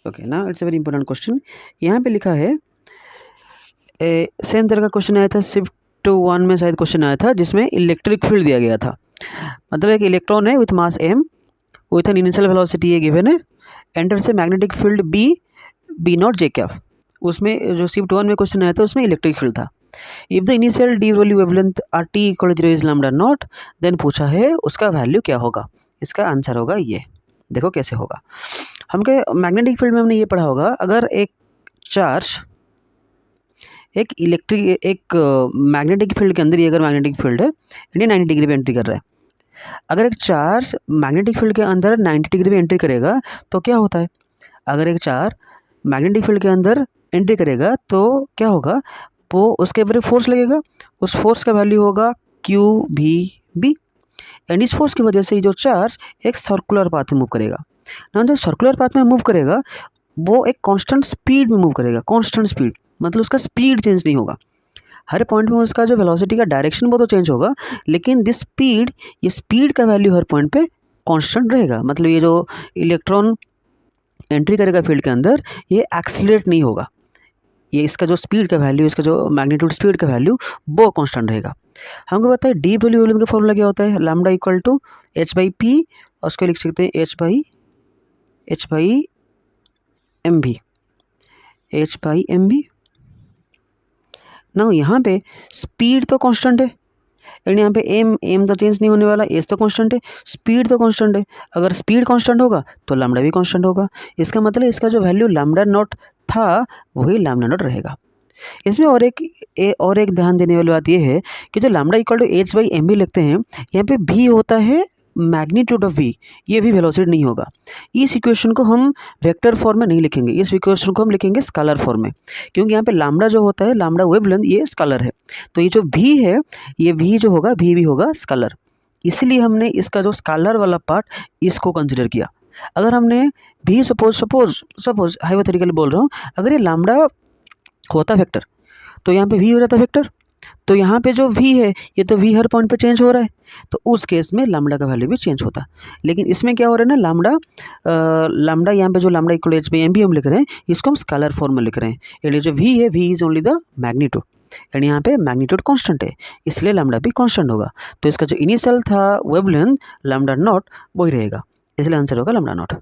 Okay, now it's a very important question. यहाँ पे लिखा है सेम तरह का क्वेश्चन आया था शिफ्ट 1 में, शायद क्वेश्चन आया था जिसमें इलेक्ट्रिक फील्ड दिया गया था। मतलब एक इलेक्ट्रॉन है with mass m with an initial velocity given है, एंटर से magnetic field B naught J cap. उसमें जो शिफ्ट 1 में क्वेश्चन आया था उसमें इलेक्ट्रिक फील्ड था। If the initial D value wavelength at t equal 0 is lambda naught, then पूछा है उसका वैल्यू क्या होगा। इसका आंसर होगा ये, देखो कैसे होगा। हमके मैग्नेटिक फील्ड में हमने ये पढ़ा होगा, अगर एक चार्ज एक मैग्नेटिक फील्ड के अंदर ही अगर मैग्नेटिक फील्ड है यानी 90 डिग्री पे एंट्री कर रहा है, अगर एक चार्ज मैग्नेटिक फील्ड के अंदर 90 डिग्री पे एंट्री करेगा तो क्या होता है, अगर एक चार्ज मैग्नेटिक फील्ड के अंदर एंट्री करेगा तो क्या होगा, वो उसके ऊपर फोर्स लगेगा, उस फोर्स का वैल्यू होगा क्यू भी बी, एंड इस फोर्स की वजह से जो चार्ज एक सर्कुलर पाथ में मूव करेगा ना, जो सर्कुलर पाथ में मूव करेगा वो एक कांस्टेंट स्पीड में मूव करेगा। कांस्टेंट स्पीड मतलब उसका स्पीड चेंज नहीं होगा, हर पॉइंट में उसका जो वेलोसिटी का डायरेक्शन वो तो चेंज होगा, लेकिन दिस स्पीड, ये स्पीड का वैल्यू हर पॉइंट पे कांस्टेंट रहेगा। मतलब ये जो इलेक्ट्रॉन एंट्री करेगा फील्ड के अंदर ये एक्सीलरेट नहीं होगा, ये इसका जो स्पीड का वैल्यू, इसका जो मैग्नीट्यूड स्पीड का वैल्यू वो कांस्टेंट रहेगा। हमको पता है डी वैल्यू का फॉर्मूला क्या होता है, lambda equal to h by p, और उसको लिख सकते हैं एच बाई एम भी ना। यहाँ पे स्पीड तो कांस्टेंट है, लेकिन यहाँ पे एम तो चेंज नहीं होने वाला, एच तो कांस्टेंट है, स्पीड तो कांस्टेंट है। अगर स्पीड कांस्टेंट होगा तो लैम्डा भी कांस्टेंट होगा, इसका मतलब इसका जो वैल्यू लैम्डा नॉट था वही लैम्डा नॉट रहेगा। इसमें और एक ध्यान देने वाली बात यह है कि जो lambda equal to h by M भी लिखते हैं, यहाँ पे भी होता है मैग्नीट्यूड ऑफ वी, ये भी वेलोसिटी नहीं होगा। इस इक्वेशन को हम वेक्टर फॉर्म में नहीं लिखेंगे, इस इक्वेशन को हम लिखेंगे स्केलर फॉर्म में, क्योंकि यहाँ पे लैम्डा जो होता है, लैम्डा वेवलेंथ, ये स्केलर है। तो ये जो भी है, ये भी जो होगा भी होगा स्केलर, इसलिए हमने इसका जो स्केलर वाला पार्ट इसको कंसिडर किया। अगर हमने भी सपोज हाइपोथेटिकली बोल रहा हूँ, अगर ये लैम्डा होता वेक्टर तो यहाँ पे भी हो जाता वेक्टर, तो यहाँ पे जो v है ये तो v हर पॉइंट पे चेंज हो रहा है, तो उस केस में लैम्डा का वैल्यू भी चेंज होता। लेकिन इसमें क्या हो रहा है ना, लैम्डा यहाँ पे जो lambda equal H by M भी हम लिख रहे हैं, इसको हम स्केलर फॉर्म में लिख रहे हैं। यानी जो v है, v is only the magnitude, यानी यहाँ पे मैग्नीट्यूड कांस्टेंट है, इसलिए लैम्डा भी कांस्टेंट होगा। तो इसका जो इनिशियल था वेवलेंथ लैम्डा नॉट वही रहेगा, इसलिए आंसर होगा लैम्डा नॉट।